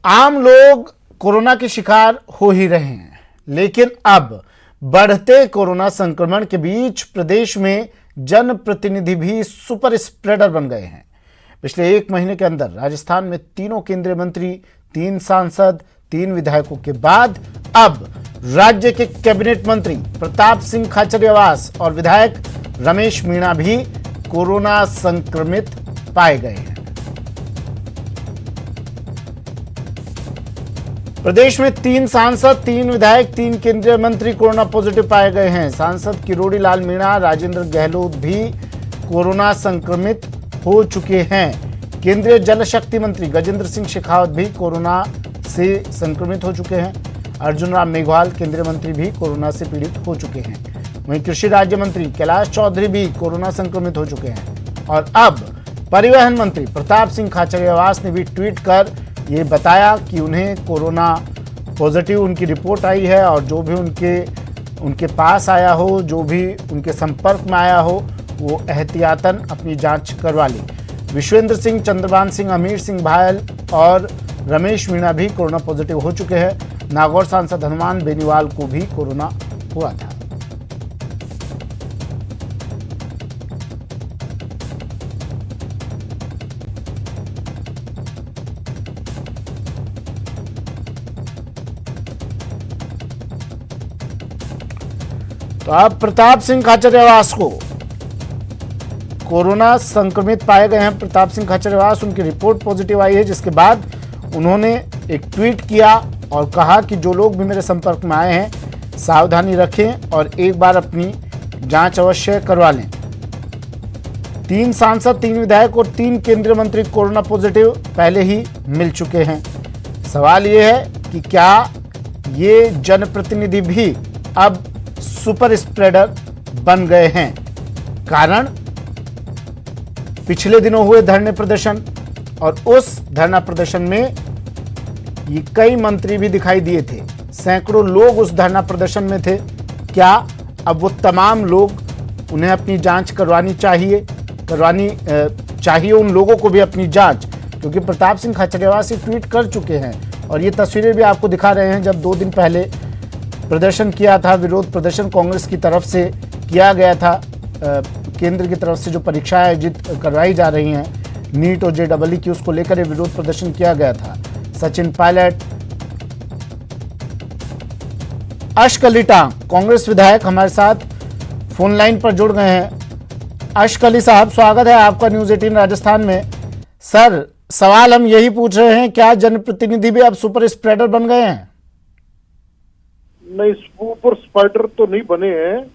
आम लोग कोरोना के शिकार हो ही रहे हैं, लेकिन अब बढ़ते कोरोना संक्रमण के बीच प्रदेश में जनप्रतिनिधि भी सुपर स्प्रेडर बन गए हैं। पिछले एक महीने के अंदर राजस्थान में तीनों केंद्रीय मंत्री, 3 सांसद, 3 विधायकों के बाद अब राज्य के कैबिनेट मंत्री प्रताप सिंह खाचरियावास और विधायक रमेश मीणा भी कोरोना संक्रमित पाए गए हैं। प्रदेश में 3 सांसद, 3 विधायक, 3 केंद्रीय मंत्री कोरोना पॉजिटिव पाए गए हैं। सांसद किरोड़ी लाल मीणा, राजेंद्र गहलोत भी कोरोना संक्रमित हो चुके हैं। केंद्रीय जल शक्ति मंत्री गजेंद्र सिंह शेखावत भी कोरोना से संक्रमित हो चुके हैं। अर्जुन राम मेघवाल केंद्रीय मंत्री भी कोरोना से पीड़ित हो चुके हैं। वहीं कृषि राज्य मंत्री कैलाश चौधरी भी कोरोना संक्रमित हो चुके हैं। और अब परिवहन मंत्री प्रताप सिंह खाचरियावास ने भी ट्वीट कर ये बताया कि उन्हें कोरोना पॉजिटिव उनकी रिपोर्ट आई है और जो भी उनके पास आया हो, जो भी उनके संपर्क में आया हो, वो एहतियातन अपनी जांच करवा ली। विश्वेंद्र सिंह, चंद्रभान सिंह, अमीर सिंह भायल और रमेश मीणा भी कोरोना पॉजिटिव हो चुके हैं। नागौर सांसद हनुमान बेनीवाल को भी कोरोना हुआ था। तो अब प्रताप सिंह खाचरियावास को कोरोना संक्रमित पाए गए हैं। प्रताप सिंह खाचरियावास, उनकी रिपोर्ट पॉजिटिव आई है, जिसके बाद उन्होंने एक ट्वीट किया और कहा कि जो लोग भी मेरे संपर्क में आए हैं सावधानी रखें और एक बार अपनी जांच अवश्य करवा लें। 3 सांसद, 3 विधायक और 3 केंद्रीय मंत्री कोरोना पॉजिटिव पहले ही मिल चुके हैं। सवाल यह है कि क्या ये जनप्रतिनिधि भी अब सुपर स्प्रेडर बन गए हैं? कारण पिछले दिनों हुए धरने प्रदर्शन, और उस धरना प्रदर्शन में ये कई मंत्री भी दिखाई दिए थे। सैकड़ों लोग उस धरना प्रदर्शन में थे। क्या अब वो तमाम लोग, उन्हें अपनी जांच करवानी चाहिए उन लोगों को भी अपनी जांच, क्योंकि प्रताप सिंह खाचरियावास ट्वीट कर चुके हैं और ये तस्वीरें भी आपको दिखा रहे हैं। जब 2 दिन पहले प्रदर्शन किया था, विरोध प्रदर्शन कांग्रेस की तरफ से किया गया था, केंद्र की तरफ से जो परीक्षाएं आयोजित करवाई जा रही हैं नीट और JEE की, उसको लेकर ये विरोध प्रदर्शन किया गया था। सचिन पायलट, अश्क अली टांग, कांग्रेस विधायक हमारे साथ फोन लाइन पर जुड़ गए हैं। अश्क अली साहब, स्वागत है आपका न्यूज 18 राजस्थान में। सर, सवाल हम यही पूछ रहे हैं, क्या जनप्रतिनिधि भी अब सुपर स्प्रेडर बन गए हैं? नहीं, सुपर स्प्रेडर तो नहीं बने हैं,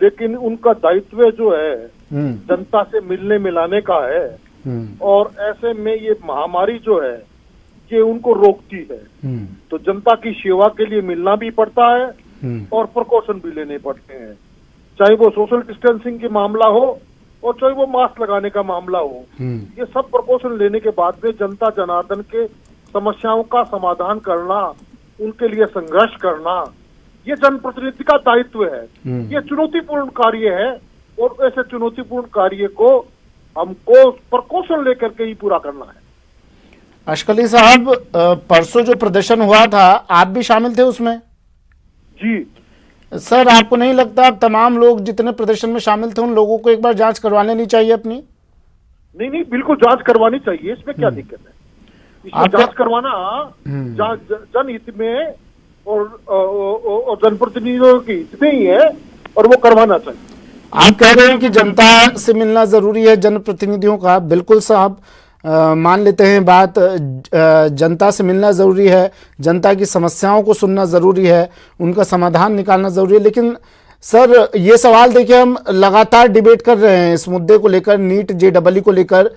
लेकिन उनका दायित्व जो है जनता से मिलने मिलाने का है। और ऐसे में ये महामारी जो है ये उनको रोकती है, तो जनता की सेवा के लिए मिलना भी पड़ता है और प्रिकॉशन भी लेने पड़ते हैं, चाहे वो सोशल डिस्टेंसिंग के मामला हो और चाहे वो मास्क लगाने का मामला हो। ये सब प्रिकॉशन लेने के बाद में जनता जनार्दन के समस्याओं का समाधान करना, उनके लिए संघर्ष करना, ये जनप्रतिनिधि का दायित्व है। ये चुनौतीपूर्ण कार्य है और ऐसे चुनौतीपूर्ण कार्य को हमको प्रिकॉशन लेकर के ही पूरा करना है। अश्क अली साहब, परसों जो प्रदर्शन हुआ था, आप भी शामिल थे उसमें? जी सर, आपको नहीं लगता अब तमाम लोग जितने प्रदर्शन में शामिल थे उन लोगों को एक बार जांच करवा लेनी चाहिए अपनी? नहीं, बिल्कुल जांच करवानी चाहिए, इसमें क्या दिक्कत है? इसमें जांच करवाना जनहित में और जनप्रतिनिधियों की हित में ही है और वो करवाना चाहिए। आप कह रहे हैं कि जनता से मिलना जरूरी है, जनप्रतिनिधियों का, बिल्कुल साहब, मान लेते हैं बात, जनता से मिलना जरूरी है, जनता की समस्याओं को सुनना जरूरी है, उनका समाधान निकालना जरूरी है। लेकिन सर, ये सवाल देखिए, हम लगातार डिबेट कर रहे हैं इस मुद्दे को लेकर, नीट JEE को लेकर,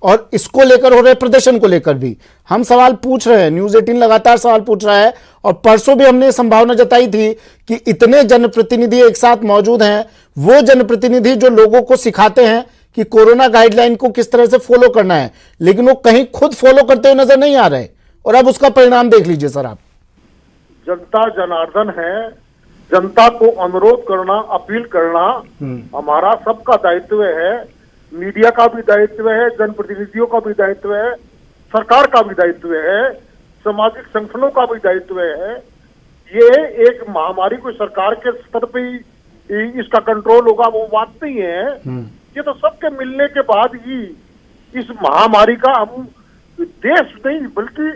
और इसको लेकर हो रहे प्रदर्शन को लेकर भी हम सवाल पूछ रहे हैं। न्यूज 18 लगातार सवाल पूछ रहा है और परसों भी हमने संभावना जताई थी कि इतने जनप्रतिनिधि एक साथ मौजूद हैं, वो जनप्रतिनिधि जो लोगों को सिखाते हैं कि कोरोना गाइडलाइन को किस तरह से फॉलो करना है, लेकिन वो कहीं खुद फॉलो करते हुए नजर नहीं आ रहे, और अब उसका परिणाम देख लीजिए सर आप। जनता जनार्दन है, जनता को अनुरोध करना, अपील करना हमारा सबका दायित्व है। मीडिया का भी दायित्व है, जनप्रतिनिधियों का भी दायित्व है, सरकार का भी दायित्व है सामाजिक संगठनों का भी दायित्व है। ये एक महामारी कोई सरकार के स्तर पे ही इसका कंट्रोल होगा वो बात नहीं है। ये तो सबके मिलने के बाद ही इस महामारी का हम देश नहीं बल्कि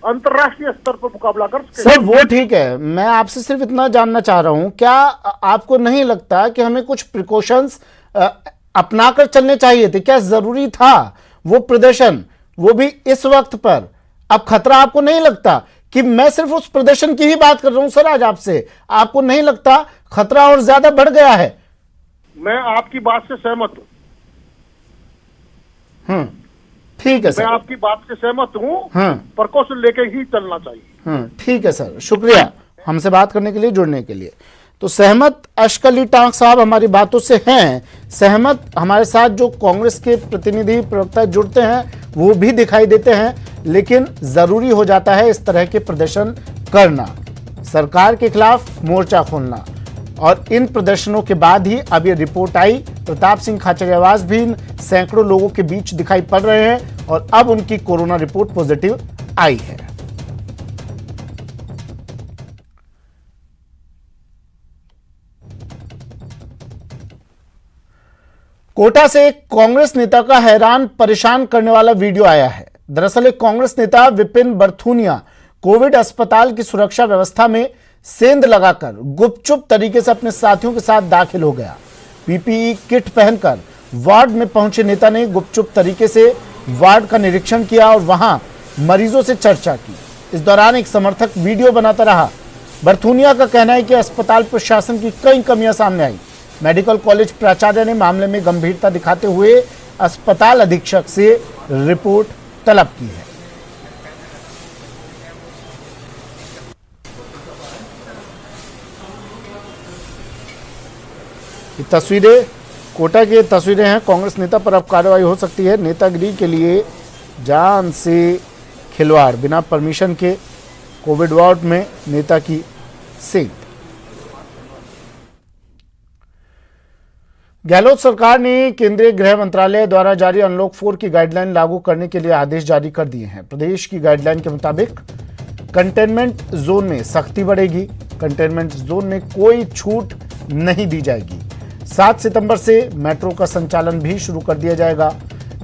अंतर्राष्ट्रीय स्तर पर मुकाबला कर सके। सर वो ठीक है, मैं आपसे सिर्फ इतना जानना चाह रहा हूं, क्या आपको नहीं लगता कि हमें कुछ प्रिकॉशंस अपनाकर चलने चाहिए थे? क्या जरूरी था वो प्रदर्शन, वो भी इस वक्त पर? अब खतरा आपको नहीं लगता कि मैं सिर्फ उस प्रदर्शन की ही बात कर रहा हूं सर आज आपसे, आपको नहीं लगता खतरा और ज्यादा बढ़ गया है? मैं आपकी बात से सहमत हूं। ठीक है सर, मैं आपकी बात से सहमत हूं। प्रिकॉशन लेके ही चलना चाहिए। ठीक है सर, शुक्रिया हमसे बात करने के लिए, जुड़ने के लिए। तो सहमत अश्क अली टांक साहब हमारी बातों से हैं, सहमत हमारे साथ जो कांग्रेस के प्रतिनिधि प्रवक्ता जुड़ते हैं वो भी दिखाई देते हैं, लेकिन जरूरी हो जाता है इस तरह के प्रदर्शन करना, सरकार के खिलाफ मोर्चा खोलना। और इन प्रदर्शनों के बाद ही अब ये रिपोर्ट आई, प्रताप सिंह खाचरियावास भी इन सैकड़ों लोगों के बीच दिखाई पड़ रहे हैं और अब उनकी कोरोना रिपोर्ट पॉजिटिव आई है। कोटा से एक कांग्रेस नेता का हैरान परेशान करने वाला वीडियो आया है। दरअसल एक कांग्रेस नेता विपिन बरथुनिया कोविड अस्पताल की सुरक्षा व्यवस्था में सेंध लगाकर गुपचुप तरीके से अपने साथियों के साथ दाखिल हो गया। पीपीई किट पहनकर वार्ड में पहुंचे नेता ने गुपचुप तरीके से वार्ड का निरीक्षण किया और वहां मरीजों से चर्चा की। इस दौरान एक समर्थक वीडियो बनाता रहा। बरथुनिया का कहना है कि अस्पताल प्रशासन की कई कमियां सामने आई। मेडिकल कॉलेज प्राचार्य ने मामले में गंभीरता दिखाते हुए अस्पताल अधीक्षक से रिपोर्ट तलब की है। ये तस्वीरें कोटा की तस्वीरें हैं। कांग्रेस नेता पर अब कार्रवाई हो सकती है। नेतागिरी के लिए जान से खिलवाड़, बिना परमिशन के कोविड वार्ड में नेता की सेंध। गहलोत सरकार ने केंद्रीय गृह मंत्रालय द्वारा जारी अनलॉक 4 की गाइडलाइन लागू करने के लिए आदेश जारी कर दिए हैं। प्रदेश की गाइडलाइन के मुताबिक कंटेनमेंट जोन में सख्ती बढ़ेगी। कंटेनमेंट जोन में कोई छूट नहीं दी जाएगी। 7 सितंबर से मेट्रो का संचालन भी शुरू कर दिया जाएगा।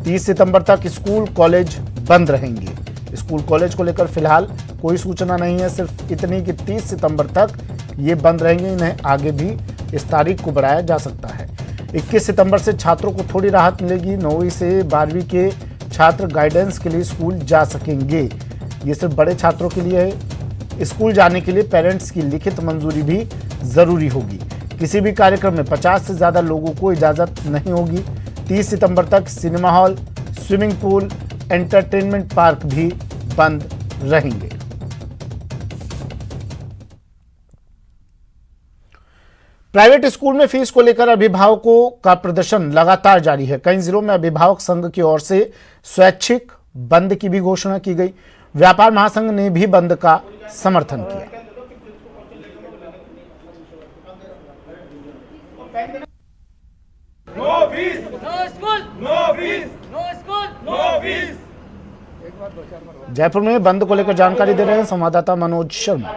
30 सितंबर तक स्कूल कॉलेज बंद रहेंगे। स्कूल कॉलेज को लेकर फिलहाल कोई सूचना नहीं है, सिर्फ इतनी कि 30 सितंबर तक ये बंद रहेंगे। इन्हें आगे भी इस तारीख को बढ़ाया जा सकता है। 21 सितंबर से छात्रों को थोड़ी राहत मिलेगी। 9वीं से 12वीं के छात्र गाइडेंस के लिए स्कूल जा सकेंगे। ये सिर्फ बड़े छात्रों के लिए है। स्कूल जाने के लिए पेरेंट्स की लिखित मंजूरी भी जरूरी होगी। किसी भी कार्यक्रम में 50 से ज्यादा लोगों को इजाजत नहीं होगी। 30 सितंबर तक cinema hall, swimming pool, entertainment park भी बंद रहेंगे। प्राइवेट स्कूल में फीस को लेकर अभिभावकों का प्रदर्शन लगातार जारी है। कई जिलों में अभिभावक संघ की ओर से स्वैच्छिक बंद की भी घोषणा की गई। व्यापार महासंघ ने भी बंद का समर्थन किया। No fees, no school, no fees, no school, no fees. Jaipur में बंद को लेकर जानकारी दे रहे हैं संवाददाता मनोज शर्मा।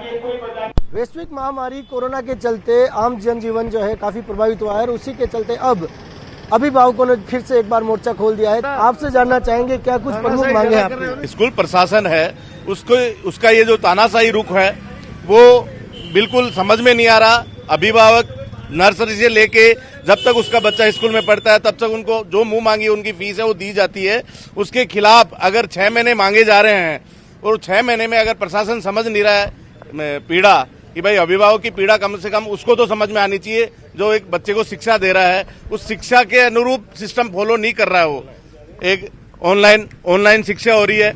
वैश्विक महामारी कोरोना के चलते आम जनजीवन जो है काफी प्रभावित हुआ है और उसी के चलते अब अभिभावकों ने फिर से एक बार मोर्चा खोल दिया है। आपसे जानना चाहेंगे क्या कुछ प्रमुख मांगे हैं आपकी? स्कूल प्रशासन है उसका ये जो तानाशाही रुख है वो बिल्कुल समझ में नहीं आ रहा। अभिभावक नर्सरी से लेके जब तक उसका बच्चा स्कूल में पढ़ता है तब तक उनको जो मुंह मांगी उनकी फीस है वो दी जाती है। उसके खिलाफ अगर 6 महीने मांगे जा रहे हैं और 6 महीने में अगर प्रशासन समझ नहीं रहा है पीड़ा कि भाई अभिभावक की पीड़ा कम से कम उसको तो समझ में आनी चाहिए। जो एक बच्चे को शिक्षा दे रहा है उस शिक्षा के अनुरूप सिस्टम फॉलो नहीं कर रहा है। वो एक ऑनलाइन शिक्षा हो रही है।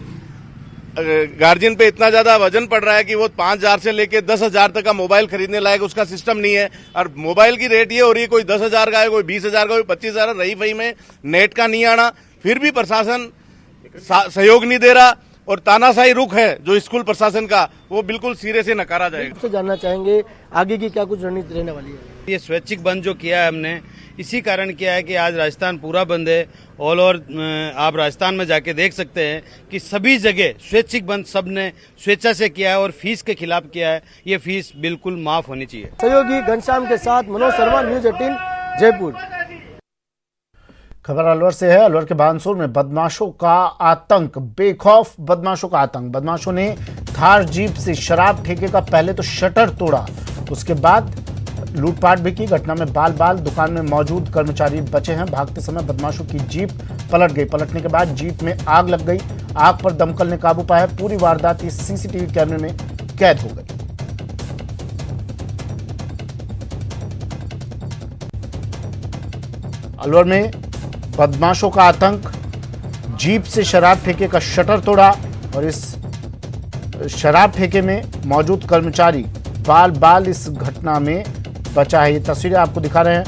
गार्जियन पे इतना ज्यादा वजन पड़ रहा है कि वो 5,000 से लेके 10,000 तक का मोबाइल खरीदने लायक उसका सिस्टम नहीं है। और मोबाइल की रेट ये हो रही है, कोई 10,000 का है, कोई 20,000 का, कोई 25,000। रही वही में नेट का नहीं आना, फिर भी प्रशासन सहयोग नहीं दे रहा और तानाशाही रुख है जो स्कूल प्रशासन का वो बिल्कुल सिरे से नकारा जाएगा। आपसे जानना चाहेंगे आगे की क्या कुछ रणनीति रहने वाली है? ये स्वैच्छिक बंद जो किया है हमने, इसी कारण क्या है कि आज राजस्थान पूरा बंद है। ऑल ओवर आप राजस्थान में जाके देख सकते हैं कि सभी जगह स्वैच्छिक बंद सब ने स्वेच्छा से किया है और फीस के खिलाफ किया है। ये फीस बिल्कुल माफ होनी चाहिए। सहयोगी घनश्याम के साथ मनोज शर्मा, न्यूज 18 जयपुर। खबर अलवर से है। अलवर के बानसूर में बदमाशों का आतंक, बेखौफ बदमाशों का आतंक। बदमाशों ने थार जीप से शराब ठेके का पहले तो शटर तोड़ा, उसके बाद लूटपाट भी की। घटना में बाल बाल दुकान में मौजूद कर्मचारी बचे हैं। भागते समय बदमाशों की जीप पलट गई। पलटने के बाद जीप में आग लग गई। आग पर दमकल ने काबू पाया। पूरी वारदात इस सीसीटीवी कैमरे में कैद हो गई। अलवर में बदमाशों का आतंक, जीप से शराब ठेके का शटर तोड़ा और इस शराब ठेके में मौजूद कर्मचारी बाल बाल इस घटना में बचा है। ये तस्वीरें आपको दिखा रहे हैं।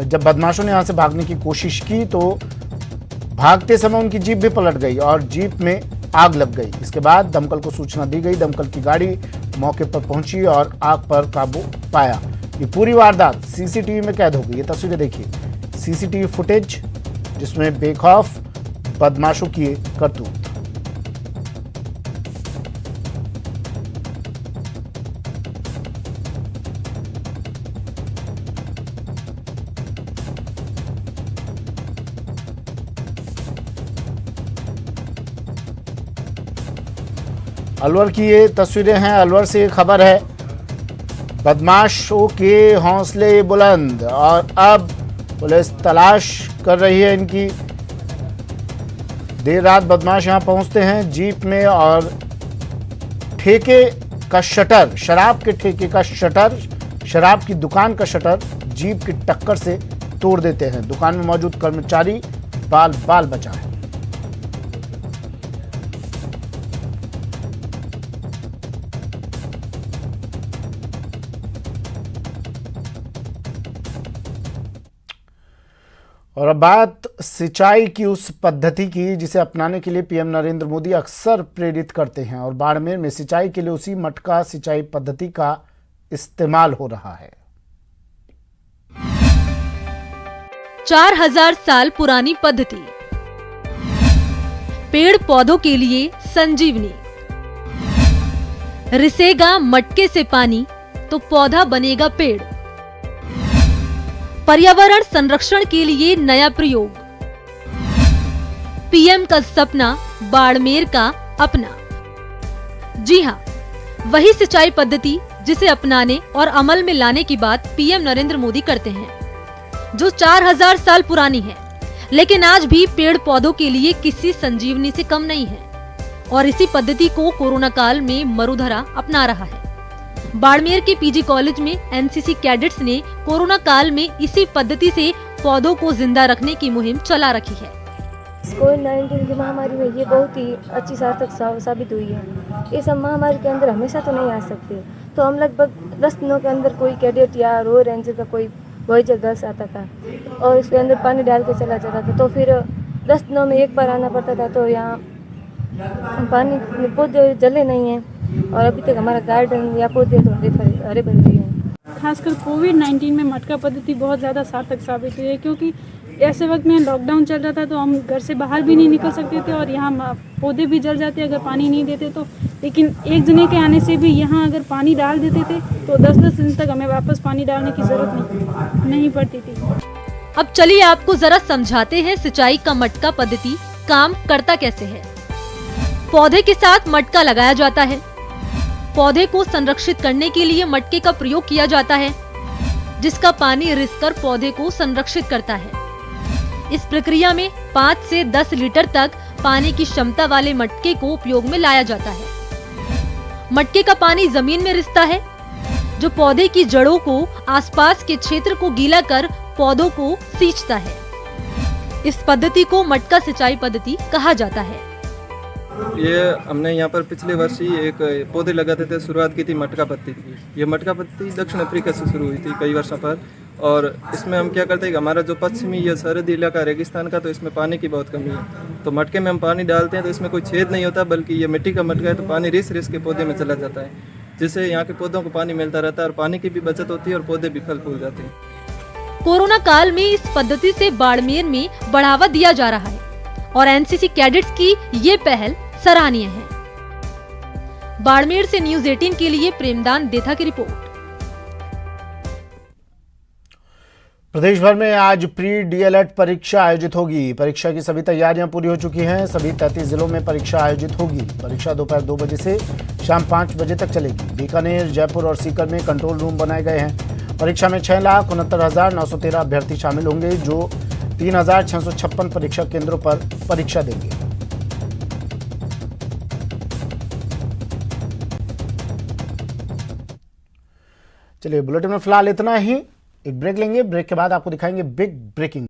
जब बदमाशों ने यहां से भागने की कोशिश की तो भागते समय उनकी जीप भी पलट गई और जीप में आग लग गई। इसके बाद दमकल को सूचना दी गई। दमकल की गाड़ी मौके पर पहुंची और आग पर काबू पाया। ये पूरी वारदात सीसीटीवी में कैद हो गई। ये तस्वीरें देखिए, सीसीटीवी फुटेज जिसमें बेखौफ बदमाशों की करतूत। अलवर की ये तस्वीरें हैं। अलवर से खबर है, बदमाशों के हौसले बुलंद और अब पुलिस तलाश कर रही है इनकी। देर रात बदमाश यहां पहुंचते हैं जीप में और ठेके का शटर, शराब के ठेके का शटर, शराब की दुकान का शटर जीप की टक्कर से तोड़ देते हैं। दुकान में मौजूद कर्मचारी बाल बाल बचा है। और अब बात सिंचाई की उस पद्धति की जिसे अपनाने के लिए पीएम नरेंद्र मोदी अक्सर प्रेरित करते हैं और बाड़मेर में सिंचाई के लिए उसी मटका सिंचाई पद्धति का इस्तेमाल हो रहा है। 4000 साल पुरानी पद्धति, पेड़ पौधों के लिए संजीवनी। रिसेगा मटके से पानी तो पौधा बनेगा पेड़। पर्यावरण संरक्षण के लिए नया प्रयोग। पीएम का सपना, बाड़मेर का अपना। जी हां, वही सिंचाई पद्धति जिसे अपनाने और अमल में लाने की बात पीएम नरेंद्र मोदी करते हैं, जो 4000 साल पुरानी है, लेकिन आज भी पेड़ पौधों के लिए किसी संजीवनी से कम नहीं है। और इसी पद्धति को कोरोना काल में मरुधरा अपना रहा है। बाड़मेर के पीजी कॉलेज में एनसीसी कैडेट्स ने कोरोना काल में इसी पद्धति से पौधों को जिंदा रखने की मुहिम चला रखी है। कोविड-19 की महामारी में ये बहुत ही अच्छी सार्थक साबित हुई है। इस महामारी के अंदर हमेशा तो नहीं आ सकते, तो हम लगभग 10 दिनों के अंदर कोई कैडेट या रोड रेंजर का कोई वॉयजर दल आता था और उसके अंदर पानी डाल के चला जाता था। तो फिर 10 दिनों में एक बार आना पड़ता था। तो यहाँ पानी पौधे जले नहीं हैं और अभी तक हमारा गार्डन या पौधे तो हरे भरे हुए हैं। खासकर कोविड-19 में मटका पद्धति बहुत ज़्यादा सार्थक साबित हुई है, क्योंकि ऐसे वक्त में लॉकडाउन चल रहा था तो हम घर से बाहर भी नहीं निकल सकते थे और यहाँ पौधे भी जल जाते अगर पानी नहीं देते तो। लेकिन एक जने के आने से भी यहाँ अगर पानी डाल देते थे तो 10-10 दिन तक हमें वापस पानी डालने की जरूरत नहीं पड़ती थी। अब चलिए आपको जरा समझाते हैं सिंचाई का मटका पद्धति काम करता कैसे है। पौधे के साथ मटका लगाया जाता है। पौधे को संरक्षित करने के लिए मटके का प्रयोग किया जाता है, जिसका पानी रिसकर पौधे को संरक्षित करता है। इस प्रक्रिया में 5 से 10 लीटर तक पानी की क्षमता वाले मटके को उपयोग में लाया जाता है। मटके का पानी जमीन में रिसता है, जो पौधे की जड़ों को आसपास के क्षेत्र को गीला कर पौधों को सींचता है। इस पद्धति को मटका सिंचाई पद्धति कहा जाता है। ये हमने यहाँ पर पिछले वर्ष ही एक पौधे लगाते थे, शुरुआत की थी मटका पत्ती की। ये मटका पत्ती दक्षिण अफ्रीका से शुरू हुई थी कई वर्षों पर। और इसमें हम क्या करते हैं कि हमारा जो पश्चिमी या सरहदी इलाका रेगिस्तान का, तो इसमें पानी की बहुत कमी है। तो मटके में हम पानी डालते हैं तो इसमें कोई छेद नहीं होता, बल्कि ये मिट्टी का मटका है तो पानी रिस रिस के पौधे में चला जाता है, जिससे यहाँ के पौधों को पानी मिलता रहता है और पानी की भी बचत होती है और पौधे भी फल फूल जाते हैं। कोरोना काल में इस पद्धति से बाड़मेर में बढ़ावा दिया जा रहा है और एनसीसी कैडेट्स की ये पहल सराहनीय है। बाड़मेर से न्यूज़ 18 के लिए प्रेमदान देथा की रिपोर्ट। प्रदेश भर में आज प्री डीएलएड परीक्षा आयोजित होगी। परीक्षा की सभी तैयारियां पूरी हो चुकी हैं। सभी 33 जिलों में परीक्षा आयोजित होगी। परीक्षा दोपहर 2 बजे से शाम 5 बजे तक चलेगी। बीकानेर, जयपुर और सीकर में कंट्रोल रूम बनाए गए हैं। परीक्षा में 6,69,913 अभ्यर्थी शामिल होंगे जो 3,656 परीक्षा केंद्रों पर परीक्षा देंगे। चलिए, बुलेटिन में फिलहाल इतना ही। एक ब्रेक लेंगे। ब्रेक के बाद आपको दिखाएंगे बिग ब्रेकिंग।